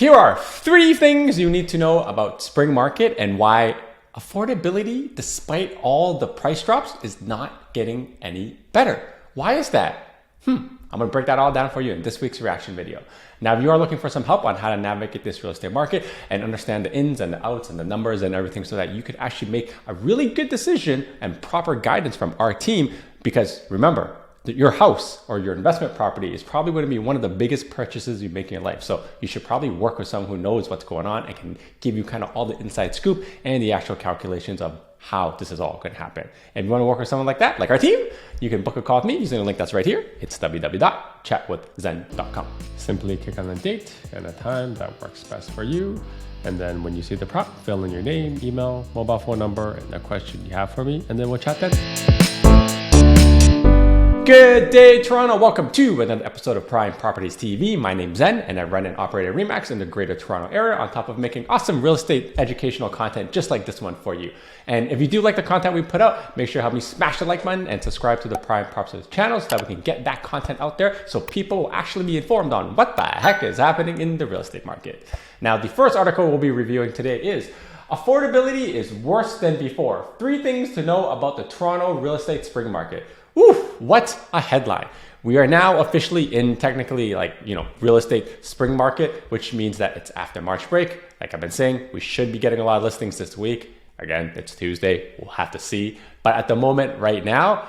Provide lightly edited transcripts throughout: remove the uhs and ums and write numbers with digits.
Here are 3 things you need to know about spring market and why affordability, despite all the price drops, is not getting any better. Why is that? I'm gonna break that all down for you in this week's reaction video. Now, if you are looking for some help on how to navigate this real estate market and understand the ins and the outs and the numbers and everything so that you could actually make a really good decision and proper guidance from our team, because remember, your house or your investment property is probably going to be one of the biggest purchases you make in your life. So you should probably work with someone who knows what's going on and can give you kind of all the inside scoop and the actual calculations of how this is all going to happen. And if you want to work with someone like that, like our team, you can book a call with me using the link that's right here. It's www.chatwithzen.com. Simply click on the date and the time that works best for you. And then when you see the prompt, fill in your name, email, mobile phone number, and the question you have for me, and then we'll chat then. Good day, Toronto. Welcome to another episode of Prime Properties TV. My name's Zhen, and I run and operate a RE/MAX in the Greater Toronto area on top of making awesome real estate educational content just like this one for you. And if you do like the content we put out, make sure to help me smash the like button and subscribe to the Prime Properties channel so that we can get that content out there so people will actually be informed on what the heck is happening in the real estate market. Now, the first article we'll be reviewing today is Affordability is Worse Than Before. 3 things to know about the Toronto real estate spring market. Woo, what a headline. We are now officially in technically real estate spring market, which means that it's after March break. Like I've been saying, we should be getting a lot of listings this week. Again, it's Tuesday, we'll have to see. But at the moment right now,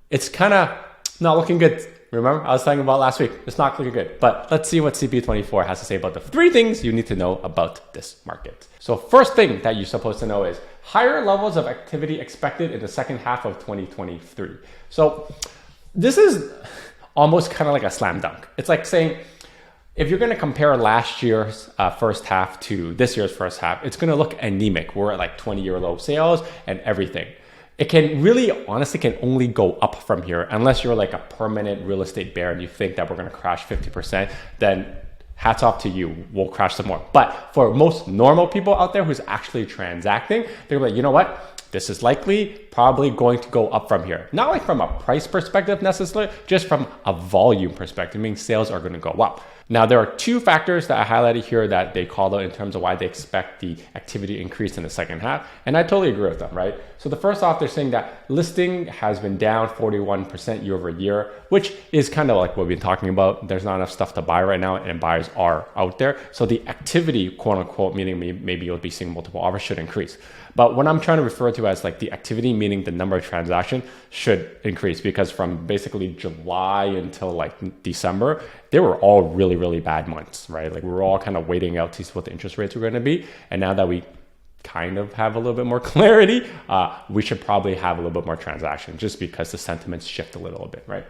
it's kind of not looking good. Remember, I was talking about last week, it's not looking good. But let's see what CP24 has to say about the 3 things you need to know about this market. So first thing that you're supposed to know is higher levels of activity expected in the second half of 2023. So this is almost kind of like a slam dunk. It's like saying, if you're going to compare last year's first half to this year's first half, it's going to look anemic. We're at like 20-year low sales and everything. It can really, honestly, can only go up from here unless you're like a permanent real estate bear and you think that we're going to crash 50%, then hats off to you, we'll crash some more. But for most normal people out there who's actually transacting, they're like, you know what? This is probably going to go up from here. Not like from a price perspective necessarily, just from a volume perspective, meaning sales are going to go up. Now, there are 2 factors that I highlighted here that they called out in terms of why they expect the activity increase in the second half. And I totally agree with them, right? So the first off, they're saying that listing has been down 41% year over year, which is kind of like what we've been talking about. There's not enough stuff to buy right now and buyers are out there. So the activity, quote unquote, meaning maybe you'll be seeing multiple offers, should increase. But what I'm trying to refer to as like the activity, meaning the number of transactions, should increase, because from basically July until like December, they were all really, really bad months, right? Like we were all kind of waiting out to see what the interest rates were going to be. And now that we kind of have a little bit more clarity, we should probably have a little bit more transactions just because the sentiments shift a little bit, right?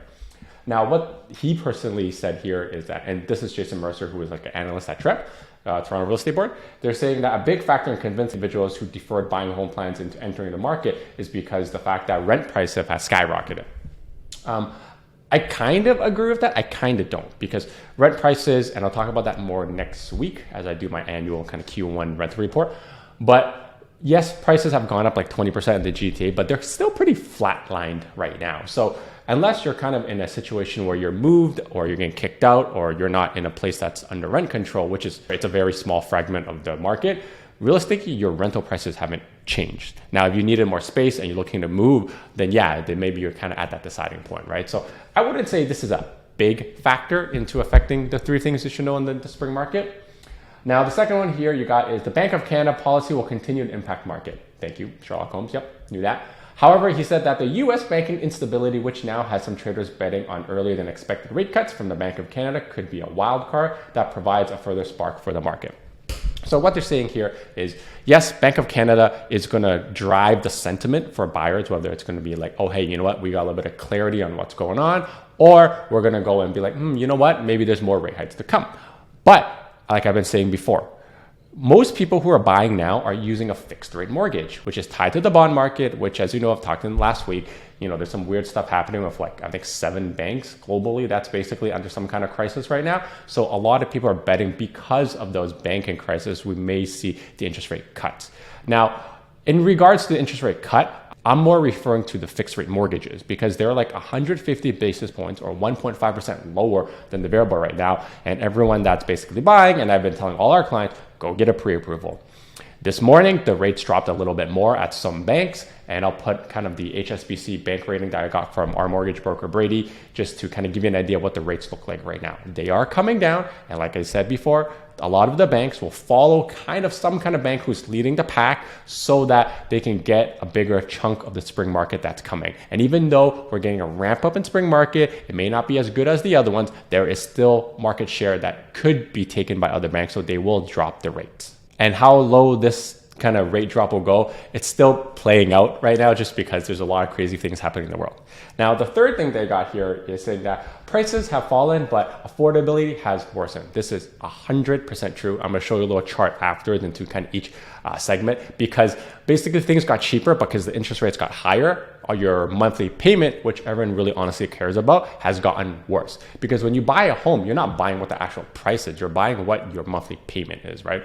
Now, what he personally said here is that, and this is Jason Mercer, who is like an analyst at TREP, Toronto Real Estate Board, they're saying that a big factor in convincing individuals who deferred buying home plans into entering the market is because the fact that rent prices have skyrocketed. I kind of agree with that. I kind of don't, because rent prices, and I'll talk about that more next week as I do my annual kind of Q1 rental report. But yes, prices have gone up like 20% in the GTA, but they're still pretty flatlined right now. So unless you're kind of in a situation where you're moved or you're getting kicked out or you're not in a place that's under rent control, which is, it's a very small fragment of the market, realistically, your rental prices haven't changed. Now, if you needed more space and you're looking to move, then yeah, then maybe you're kind of at that deciding point, right? So I wouldn't say this is a big factor into affecting the 3 things you should know in the spring market. Now, the second one here you got is the Bank of Canada policy will continue to impact market. Thank you, Sherlock Holmes. Yep, knew that. However, he said that the US banking instability, which now has some traders betting on earlier than expected rate cuts from the Bank of Canada, could be a wild card that provides a further spark for the market. So what they're saying here is, yes, Bank of Canada is going to drive the sentiment for buyers, whether it's going to be like, oh, hey, you know what, we got a little bit of clarity on what's going on, or we're going to go and be like, you know what, maybe there's more rate hikes to come. But like I've been saying before, most people who are buying now are using a fixed rate mortgage, which is tied to the bond market, which, as you know, I've talked in last week, there's some weird stuff happening with like, I think 7 banks globally that's basically under some kind of crisis right now. So a lot of people are betting because of those banking crises, we may see the interest rate cuts. Now, in regards to the interest rate cut, I'm more referring to the fixed rate mortgages because they're like 150 basis points or 1.5% lower than the variable right now. And everyone that's basically buying, and I've been telling all our clients, go get a pre-approval. This morning, the rates dropped a little bit more at some banks, and I'll put kind of the HSBC bank rating that I got from our mortgage broker, Brady, just to kind of give you an idea of what the rates look like right now. They are coming down, and like I said before, a lot of the banks will follow kind of some kind of bank who's leading the pack so that they can get a bigger chunk of the spring market that's coming. And even though we're getting a ramp up in spring market, it may not be as good as the other ones, there is still market share that could be taken by other banks, so they will drop the rates. And how low this kind of rate drop will go, it's still playing out right now just because there's a lot of crazy things happening in the world. Now, the third thing they got here is saying that prices have fallen, but affordability has worsened. This is 100% true. I'm going to show you a little chart afterwards into kind of each segment, because basically things got cheaper because the interest rates got higher. Or your monthly payment, which everyone really honestly cares about, has gotten worse. Because when you buy a home, you're not buying what the actual price is. You're buying what your monthly payment is, right?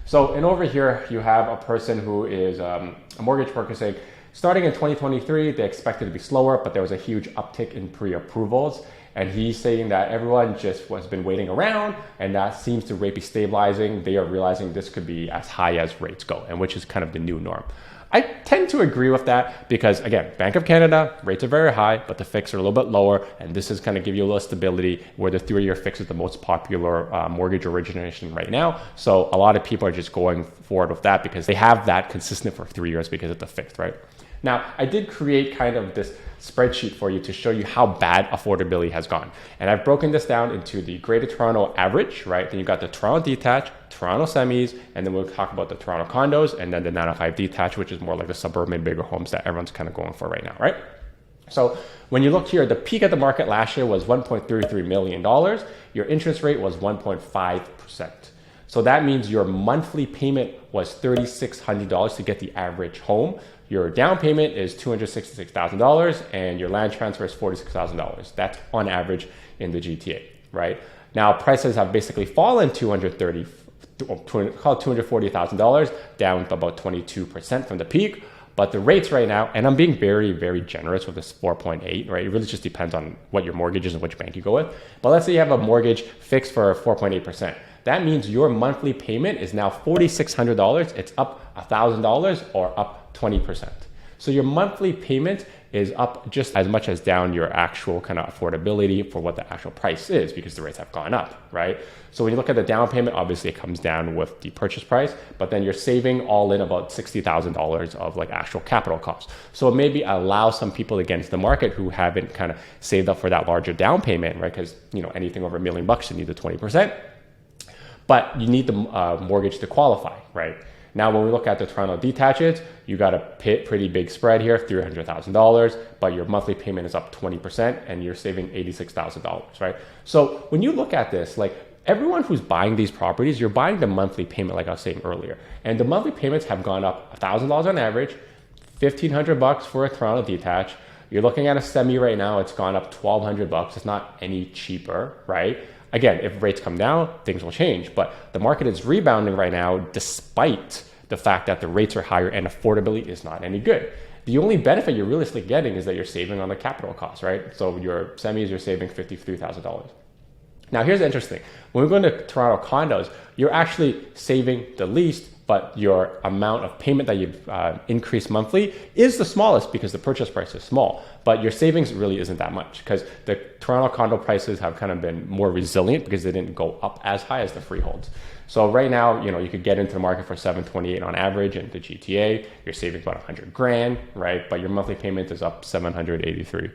So, and over here, you have a person who is a mortgage broker saying, starting in 2023, they expected to be slower, but there was a huge uptick in pre-approvals. And he's saying that everyone just has been waiting around, and that seems to be stabilizing. They are realizing this could be as high as rates go, and which is kind of the new norm. I tend to agree with that because, again, Bank of Canada, rates are very high, but the fixed are a little bit lower. And this is kind of give you a little stability where the 3-year fix is the most popular mortgage origination right now. So a lot of people are just going forward with that because they have that consistent for 3 years because of the fixed, right? Now, I did create kind of this spreadsheet for you to show you how bad affordability has gone. And I've broken this down into the Greater Toronto average, right? Then you've got the Toronto detached, Toronto semis, and then we'll talk about the Toronto condos, and then the 905 detached, which is more like the suburban bigger homes that everyone's kind of going for right now, right? So when you look here, the peak of the market last year was $1.33 million. Your interest rate was 1.5%. So that means your monthly payment was $3,600 to get the average home. Your down payment is $266,000 and your land transfer is $46,000. That's on average in the GTA, right? Now prices have basically fallen $240,000, down about 22% from the peak. But the rates right now, and I'm being very, very generous with this 4.8, right? It really just depends on what your mortgage is and which bank you go with. But let's say you have a mortgage fixed for 4.8%. That means your monthly payment is now $4,600. It's up $1,000 or up 20%. So your monthly payment is up just as much as down your actual kind of affordability for what the actual price is because the rates have gone up, right? So when you look at the down payment, obviously it comes down with the purchase price, but then you're saving all in about $60,000 of like actual capital costs. So it maybe allows some people against the market who haven't kind of saved up for that larger down payment, right? Because anything over $1 million, you need the 20%, but you need the mortgage to qualify, right? Now, when we look at the Toronto detached, you got a pretty big spread here, $300,000, but your monthly payment is up 20% and you're saving $86,000, right? So when you look at this, like everyone who's buying these properties, you're buying the monthly payment, like I was saying earlier. And the monthly payments have gone up $1,000 on average, $1,500 for a Toronto detached. You're looking at a semi right now, it's gone up $1,200. It's not any cheaper, right? Again, if rates come down, things will change, but the market is rebounding right now despite the fact that the rates are higher and affordability is not any good. The only benefit you're realistically getting is that you're saving on the capital costs, right? So your semis, you're saving $53,000. Now, here's the interesting. When we go into Toronto condos, you're actually saving the least, but your amount of payment that you've increased monthly is the smallest because the purchase price is small, but your savings really isn't that much because the Toronto condo prices have kind of been more resilient because they didn't go up as high as the freeholds. So right now, you could get into the market for $728 on average in the GTA. You're saving about $100,000, right? But your monthly payment is up $783.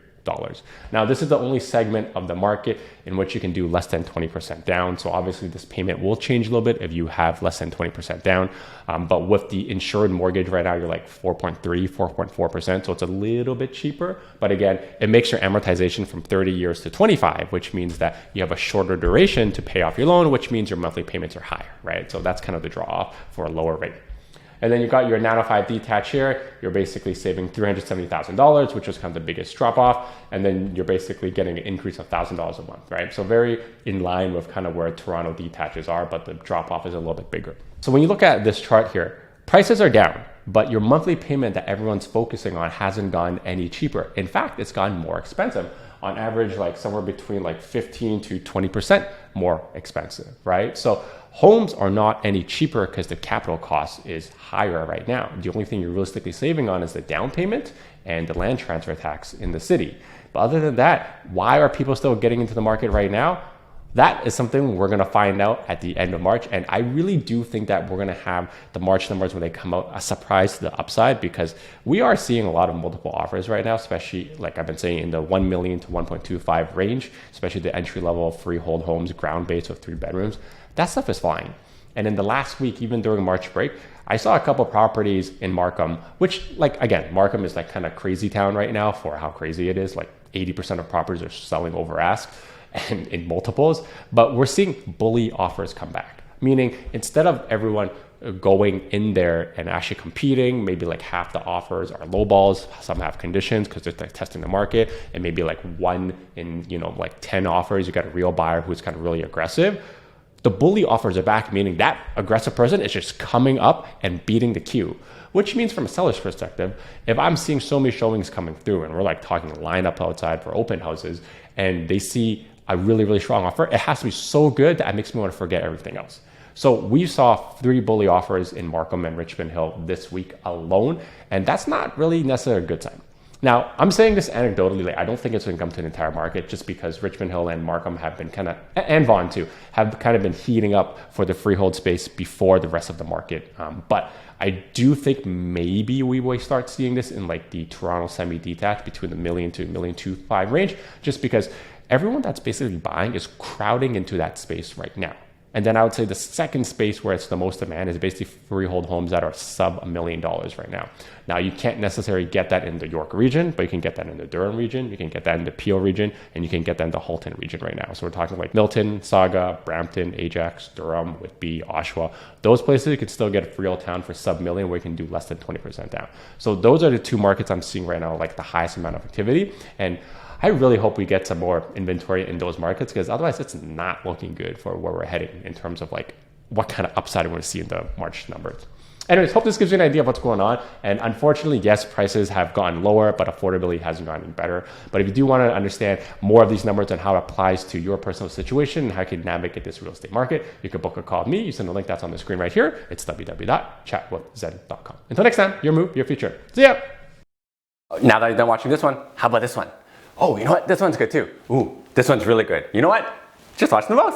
Now, this is the only segment of the market in which you can do less than 20% down. So obviously this payment will change a little bit if you have less than 20% down. But with the insured mortgage right now, you're like 4.3, 4.4%. So it's a little bit cheaper. But again, it makes your amortization from 30 years to 25, which means that you have a shorter duration to pay off your loan, which means your monthly payments are higher, right? So that's kind of the draw off for a lower rate. And then you've got your 905 detached here. You're basically saving $370,000, which was kind of the biggest drop off. And then you're basically getting an increase of $1,000 a month, right? So very in line with kind of where Toronto detaches are, but the drop off is a little bit bigger. So when you look at this chart here, prices are down, but your monthly payment that everyone's focusing on hasn't gone any cheaper. In fact, it's gotten more expensive. On average, like somewhere between like 15 to 20% more expensive, right? So homes are not any cheaper because the capital cost is higher right now. The only thing you're realistically saving on is the down payment and the land transfer tax in the city. But other than that, why are people still getting into the market right now? That is something we're going to find out at the end of March. And I really do think that we're going to have the March numbers when they come out a surprise to the upside, because we are seeing a lot of multiple offers right now, especially like I've been saying in the 1 million to 1.25 range, especially the entry level freehold homes, ground based with 3 bedrooms. That stuff is flying. And in the last week, even during March break, I saw a couple properties in Markham, which like, again, Markham is like kind of crazy town right now for how crazy it is. Like 80% of properties are selling over ask and in multiples, but we're seeing bully offers come back. Meaning instead of everyone going in there and actually competing, maybe like half the offers are low balls, some have conditions because they're like testing the market, and maybe like 1 in, like 10 offers, you got a real buyer who's kind of really aggressive. The bully offers are back, meaning that aggressive person is just coming up and beating the queue, which means from a seller's perspective, if I'm seeing so many showings coming through and we're like talking line up outside for open houses and they see a really, really strong offer, it has to be so good that it makes me want to forget everything else. So we saw 3 bully offers in Markham and Richmond Hill this week alone, and that's not really necessarily a good sign. Now, I'm saying this anecdotally, like I don't think it's going to come to an entire market just because Richmond Hill and Markham have been kind of, and Vaughan too, have kind of been heating up for the freehold space before the rest of the market. But I do think maybe we will start seeing this in like the Toronto semi-detached between the 1 million to 1.25 million range, just because everyone that's basically buying is crowding into that space right now. And then I would say the second space where it's the most demand is basically freehold homes that are sub $1 million right now. Now, you can't necessarily get that in the York region, but you can get that in the Durham region, you can get that in the Peel region, and you can get that in the Halton region right now. So we're talking like Milton, Saga, Brampton, Ajax, Durham, Whitby, Oshawa. Those places you could still get a freehold town for sub $1 million where you can do less than 20% down. So those are the 2 markets I'm seeing right now, like the highest amount of activity. And I really hope we get some more inventory in those markets, because otherwise it's not looking good for where we're heading in terms of like what kind of upside we're going to see in the March numbers. Anyways, hope this gives you an idea of what's going on. And unfortunately, yes, prices have gone lower, but affordability hasn't gotten better. But if you do want to understand more of these numbers and how it applies to your personal situation and how you can navigate this real estate market, you can book a call with me using the link that's on the screen right here. It's www.chatwithzen.com. Until next time, your move, your future. See ya. Now that you're done watching this one, how about this one? Oh, you know what? This one's good too. Ooh, this one's really good. You know what? Just watch them both.